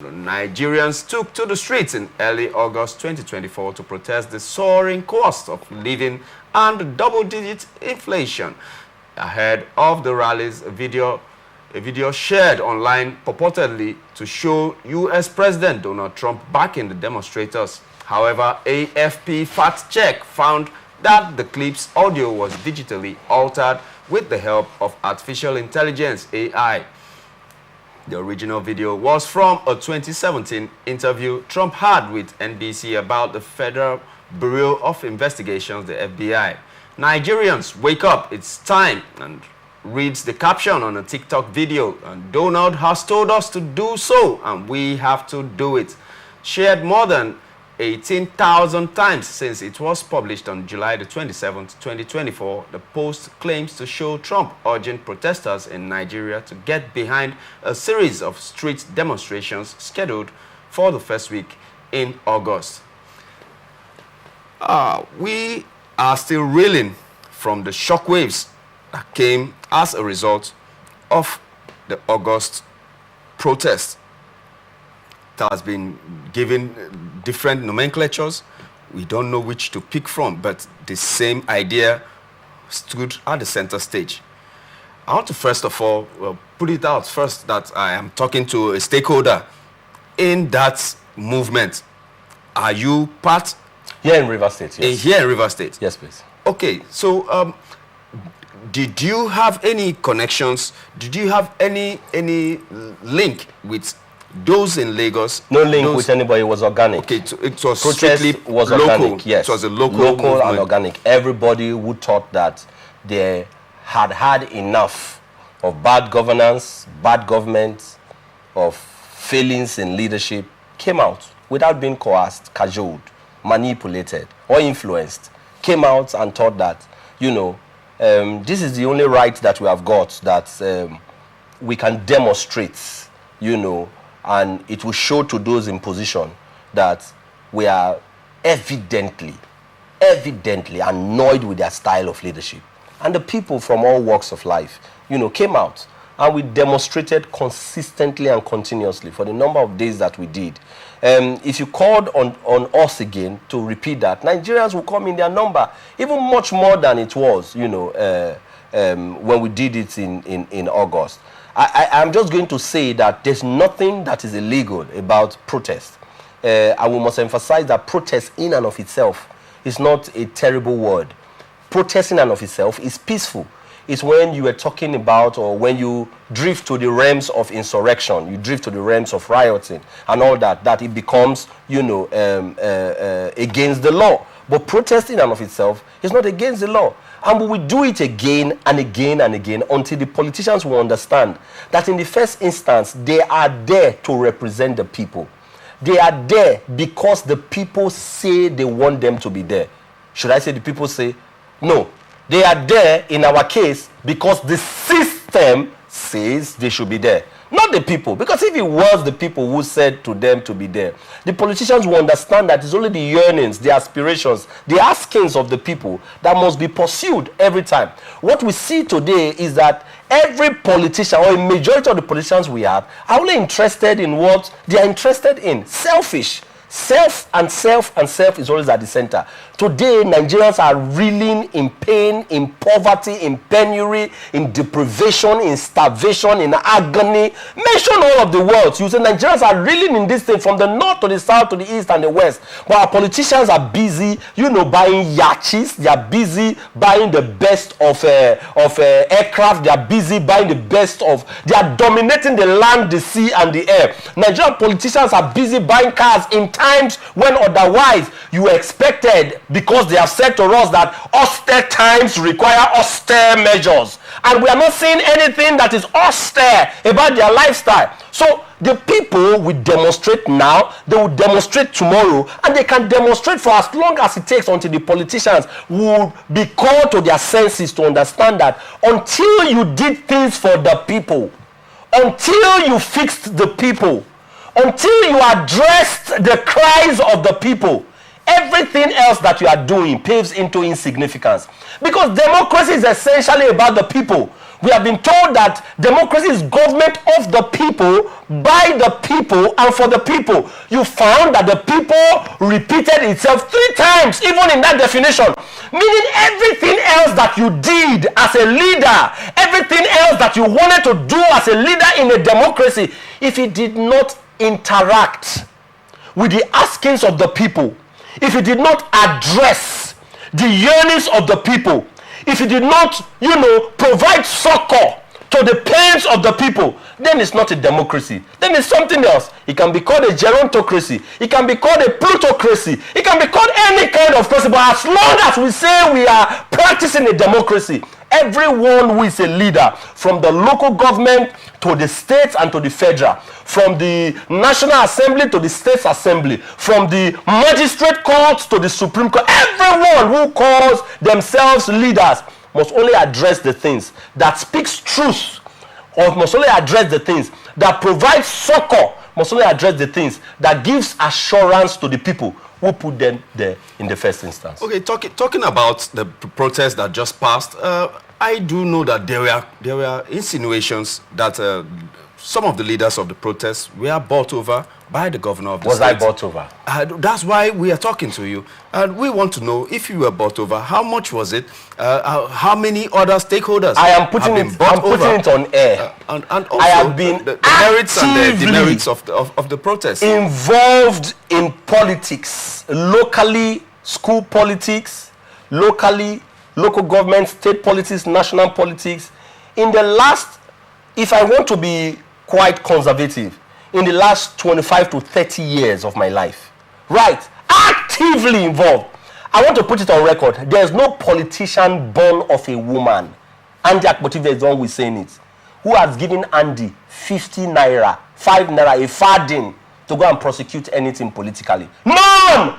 Nigerians took to the streets in early August 2024 to protest the soaring cost of living and double-digit inflation. Ahead of the rallies, a video shared online purportedly to show U.S. President Donald Trump backing the demonstrators. However, AFP fact check found that the clip's audio was digitally altered with the help of artificial intelligence, AI. The original video was from a 2017 interview Trump had with NBC about the Federal Bureau of Investigations, the FBI. Nigerians, wake up, it's time, and reads the caption on a TikTok video. And Donald has told us to do so, and we have to do it. Shared more than 18,000 times since it was published on July the 27th, 2024, the post claims to show Trump urging protesters in Nigeria to get behind a series of street demonstrations scheduled for the first week in August. We are still reeling from the shockwaves that came as a result of the August protest. It has been given different nomenclatures. We don't know which to pick from, but the same idea stood at the center stage. I want to first of all put it out first that I am talking to a stakeholder in that movement. Are you part? Here in Rivers State, yes. Here in Rivers State? Yes, please. Okay, so did you have any connections? Did you have any link with those in Lagos? No link with anybody. It was organic. Okay, it was protest strictly was local. Organic, yes. It was a local and organic. Everybody who thought that they had had enough of bad governance, bad government, of failings in leadership came out without being coerced, cajoled, manipulated, or influenced. Came out and thought that, this is the only right that we have got, that we can demonstrate, and it will show to those in position that we are evidently annoyed with their style of leadership. And the people from all walks of life, came out, and we demonstrated consistently and continuously for the number of days that we did. If you called on us again to repeat that, Nigerians will come in their number, even much more than it was, when we did it in August. I'm just going to say that there's nothing that is illegal about protest. And we must emphasize that protest in and of itself is not a terrible word. Protest in and of itself is peaceful. It's when you are talking about, or when you drift to the realms of insurrection, you drift to the realms of rioting and all that, that it becomes, against the law. But protest in and of itself is not against the law. And we will do it again and again and again until the politicians will understand that in the first instance, they are there to represent the people. They are there because the people say they want them to be there. Should I say the people say? No. They are there, in our case, because the system says they should be there. Not the people. Because if it was the people who said to them to be there, the politicians will understand that it's only the yearnings, the aspirations, the askings of the people that must be pursued every time. What we see today is that every politician, or a majority of the politicians we have, are only interested in what they are interested in. Selfish. Self is always at the center. Today, Nigerians are reeling in pain, in poverty, in penury, in deprivation, in starvation, in agony. Mention all of the words. You say Nigerians are reeling in this state from the north to the south to the east and the west. But our politicians are busy, buying yachts. They are busy buying the best of aircraft. They are busy buying the best of. They are dominating the land, the sea, and the air. Nigerian politicians are busy buying cars in times when otherwise you expected, because they have said to us that austere times require austere measures, and we are not seeing anything that is austere about their lifestyle. So the people will demonstrate now, they will demonstrate tomorrow, and they can demonstrate for as long as it takes until the politicians will be called to their senses to understand that until you did things for the people, until you fixed the people, until you addressed the cries of the people, everything else that you are doing paves into insignificance. Because democracy is essentially about the people. We have been told that democracy is government of the people, by the people, and for the people. You found that the people repeated itself 3 times, even in that definition. Meaning everything else that you did as a leader, everything else that you wanted to do as a leader in a democracy, if it did not interact with the askings of the people, if it did not address the yearnings of the people, if it did not, provide succor to the pains of the people, then it's not a democracy. Then it's something else. It can be called a gerontocracy. It can be called a plutocracy. It can be called any kind of crazy. But as long as we say we are practicing a democracy, everyone who is a leader, from the local government to the states and to the federal, from the National Assembly to the States Assembly, from the magistrate courts to the Supreme Court, everyone who calls themselves leaders must only address the things that speaks truth, or must only address the things that provide succor, must only address the things that gives assurance to the people who put them there in the first instance. Okay, talking about the protest that just passed, I do know that there were insinuations that some of the leaders of the protest were bought over by the governor of the state. Was I bought over? That's why we are talking to you. And we want to know, if you were bought over, how much was it? How many other stakeholders I'm putting it on air. And also I have been the merits and the demerits of the protest. Involved in politics, locally, school politics, local government, state politics, national politics. In the last, if I want to be quite conservative, in the last 25 to 30 years of my life, right, actively involved. I want to put it on record. There is no politician born of a woman, Andy Akpotive is the one who is saying it, who has given Andy 50 naira, 5 naira, a farthing to go and prosecute anything politically. None!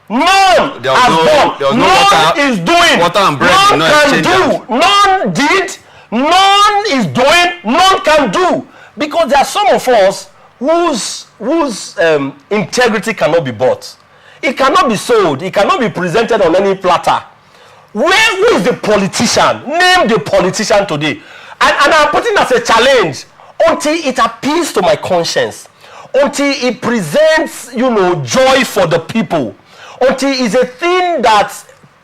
None has done. None is doing. Water and bread. None can do. None did. None is doing. None can do. Because there are some of us whose integrity cannot be bought. It cannot be sold. It cannot be presented on any platter. Who is the politician? Name the politician today. And I'm putting it as a challenge until it appeals to my conscience, until it presents, joy for the people, until it's a thing that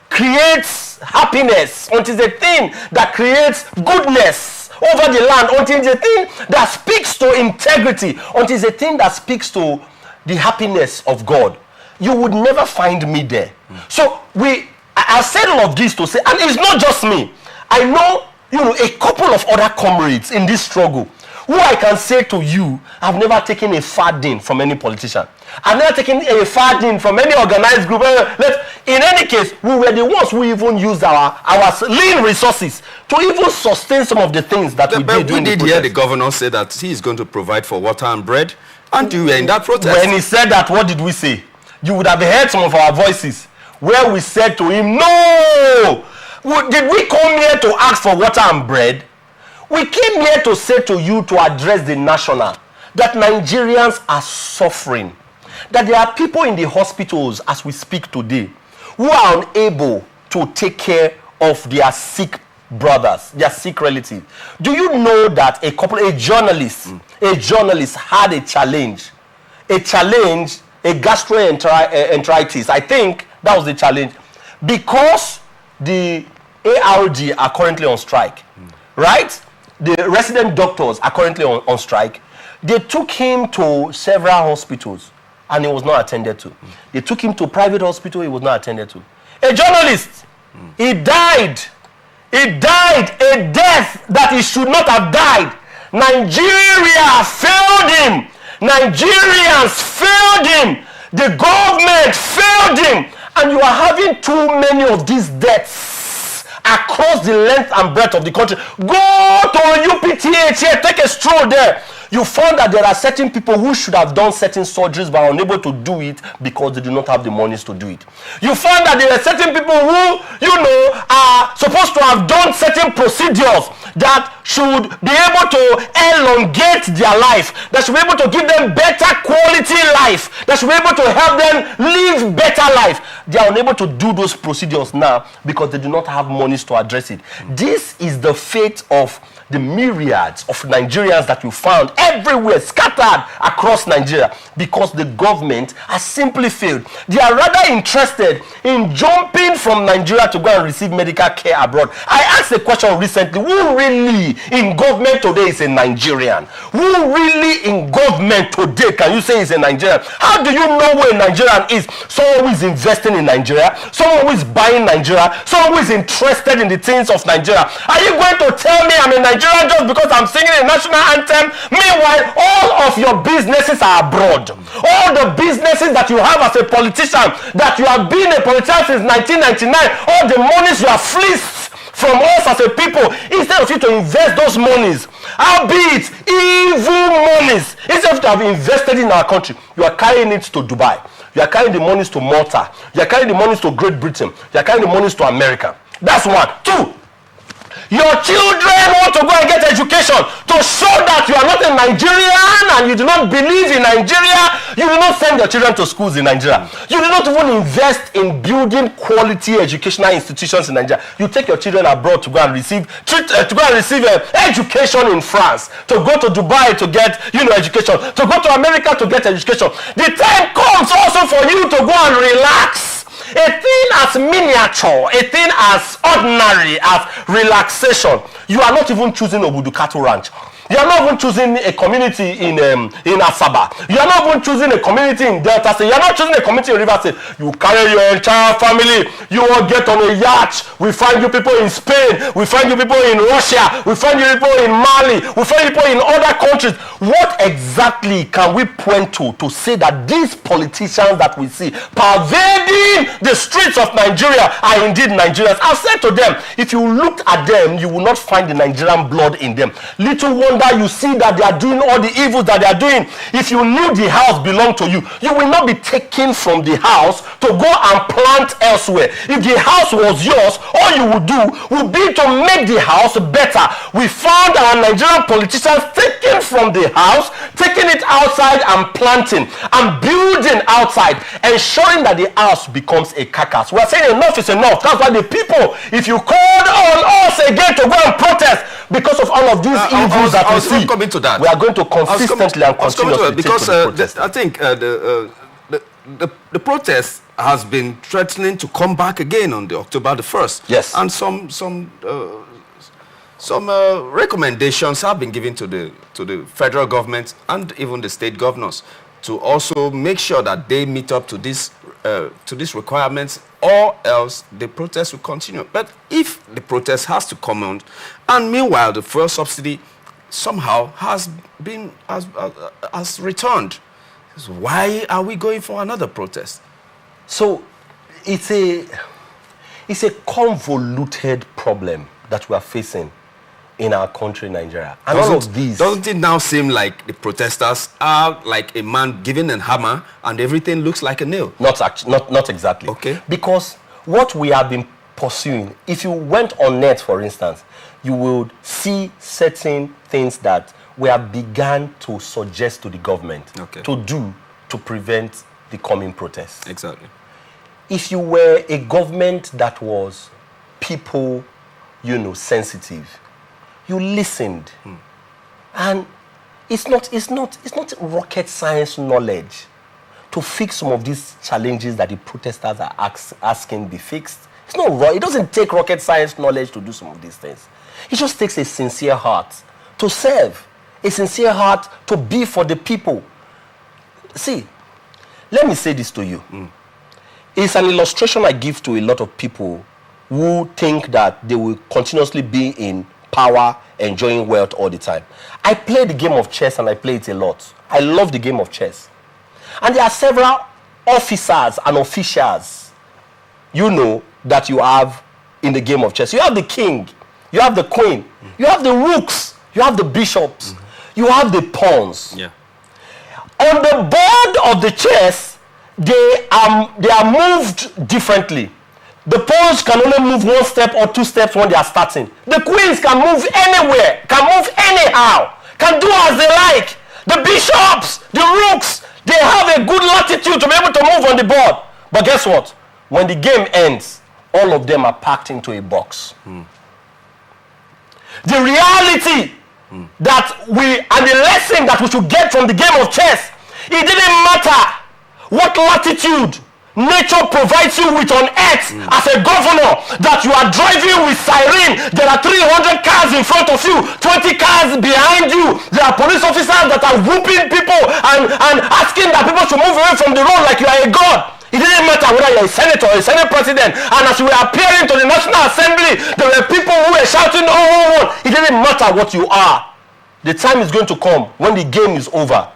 creates happiness, until it's a thing that creates goodness over the land, until it's a thing that speaks to integrity, until it's a thing that speaks to the happiness of God. You would never find me there. So I said all of this to say, and it's not just me. I know, a couple of other comrades in this struggle who I can say to you, I've never taken a farthing from any politician. I've never taken a farthing from any organized group. In any case, we were the ones who even used our lean resources to even sustain some of the things that we did. We did hear the governor say that he is going to provide for water and bread, and you were in that protest. When he said that, what did we say? You would have heard some of our voices where we said to him, no! Did we come here to ask for water and bread? We came here to say to you, to address the national, that Nigerians are suffering. That there are people in the hospitals as we speak today who are unable to take care of their sick brothers, their sick relatives. Do you know that a journalist had a challenge, a gastroenteritis, I think that was the challenge, because the ARD are currently on strike, right? The resident doctors are currently on strike. They took him to several hospitals and he was not attended to. They took him to a private hospital, he was not attended to. A journalist, he died. He died a death that he should not have died. Nigeria failed him. Nigerians failed him. The government failed him. And you are having too many of these deaths across the length and breadth of the country. Go to UPTH here, take a stroll there. You found that there are certain people who should have done certain surgeries but are unable to do it because they do not have the monies to do it. You found that there are certain people who, are supposed to have done certain procedures that should be able to elongate their life, that should be able to give them better quality life, that should be able to help them live better life. They are unable to do those procedures now because they do not have monies to address it. This is the fate of the myriads of Nigerians that you found everywhere, scattered across Nigeria, because the government has simply failed. They are rather interested in jumping from Nigeria to go and receive medical care abroad. I asked a question recently: who really in government today is a Nigerian? Who really in government today can you say is a Nigerian? How do you know who a Nigerian is? Someone who is investing in Nigeria, someone who is buying Nigeria, someone who is interested in the things of Nigeria. Are you going to tell me I'm a Nigerian just because I'm singing a national anthem? Meanwhile, all of your businesses are abroad. All the businesses that you have as a politician, that you have been a politician since 1999, all the monies you have fleeced from us as a people, instead of you to invest those monies, albeit evil monies, instead of you to have invested in our country, you are carrying it to Dubai. You are carrying the monies to Malta. You are carrying the monies to Great Britain. You are carrying the monies to America. That's one. Two, your children want to go and get education to show that you are not a Nigerian and you do not believe in Nigeria. You do not send your children to schools in Nigeria. You do not even invest in building quality educational institutions in Nigeria. You take your children abroad to go and receive education in France, to go to Dubai to get education, to go to America to get education. The time comes also for you to go and relax. A thing as miniature, a thing as ordinary as relaxation. You are not even choosing Obudu Cattle Ranch. You are not even choosing a community in Asaba. You are not even choosing a community in Delta State. You are not choosing a community in River State. You carry your entire family. You all get on a yacht. We find you people in Spain. We find you people in Russia. We find you people in Mali. We find you people in other countries. What exactly can we point to say that these politicians that we see pervading the streets of Nigeria are indeed Nigerians? I've said to them, if you looked at them, you will not find the Nigerian blood in them. Little wonder you see that they are doing all the evils that they are doing. If you knew the house belonged to you, you will not be taken from the house to go and plant elsewhere. If the house was yours, all you would do would be to make the house better. We found our Nigerian politicians taking from the house, taking it outside and planting and building outside, ensuring that the house becomes a carcass. We are saying enough is enough. That's why the people, if you called on us again to go and protest because of all of these evils that we see, coming to that. We are going to consistently and continuously because I think the protest has been threatening to come back again on the October the 1st. Yes. And some recommendations have been given to the federal government and even the state governors to also make sure that they meet up to these requirements, or else the protest will continue. But if the protest has to come on, and meanwhile the fuel subsidy somehow has returned, so why are we going for another protest? So it's a convoluted problem that we are facing in our country, Nigeria. And all of these... Doesn't it now seem like the protesters are like a man given a hammer and everything looks like a nail? Not exactly. Okay. Because what we have been pursuing, if you went on net, for instance, you would see certain things that we have begun to suggest to the government to do to prevent the coming protests. Exactly. If you were a government that was people, sensitive, you listened. And it's not rocket science knowledge to fix some of these challenges that the protesters are asking be fixed. It's not right. It doesn't take rocket science knowledge to do some of these things. It just takes a sincere heart to serve, a sincere heart to be for the people. See, let me say this to you. It's an illustration I give to a lot of people who think that they will continuously be in power, enjoying wealth all the time. I play the game of chess and I play it a lot. I love the game of chess. And there are several officers and officials, that you have in the game of chess. You have the king, you have the queen, you have the rooks, you have the bishops, you have the pawns. Yeah. On the board of the chess, they are moved differently. The pawns can only move one step or two steps when they are starting. The queens can move anywhere, can move anyhow, can do as they like. The bishops, the rooks, they have a good the board. But guess what? When the game ends, all of them are packed into a box. The reality that and the lesson that we should get from the game of chess, it didn't matter what latitude nature provides you with on earth as a governor, that you are driving with siren. There are 300 cars in front of you, 20 cars behind you. There are police officers that are whooping people and asking that people should move away from the road like you are a god. It didn't matter whether you're a senator or a senate president. And as you were appearing to the National Assembly, there were people who were shouting, oh. It didn't matter what you are. The time is going to come when the game is over.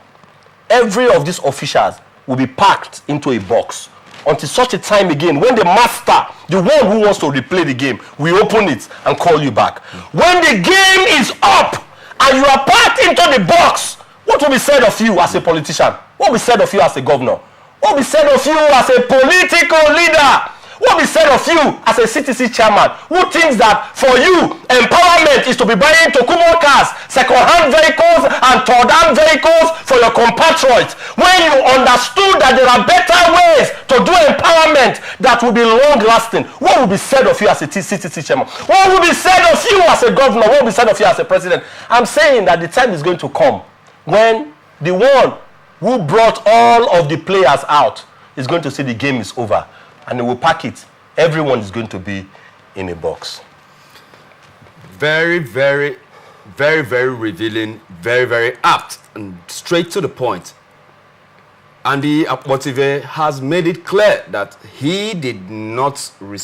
Every of these officials will be packed into a box until such a time again when the master, the one who wants to replay the game, will open it and call you back. When the game is up and you are packed into the box, what will be said of you as a politician? What will be said of you as a governor? What will be said of you as a political leader? What will be said of you as a CTC chairman who thinks that for you, empowerment is to be buying Tokumo cars, second-hand vehicles, and third-hand vehicles for your compatriots, when you understood that there are better ways to do empowerment that will be long-lasting? What will be said of you as a CTC chairman? What will be said of you as a governor? What will be said of you as a president? I'm saying that the time is going to come when the one who brought all of the players out is going to say the game is over. And they will pack it. Everyone is going to be in a box. Very, very, very, very revealing, very, very apt, and straight to the point. Andy Akpotive has made it clear that he did not receive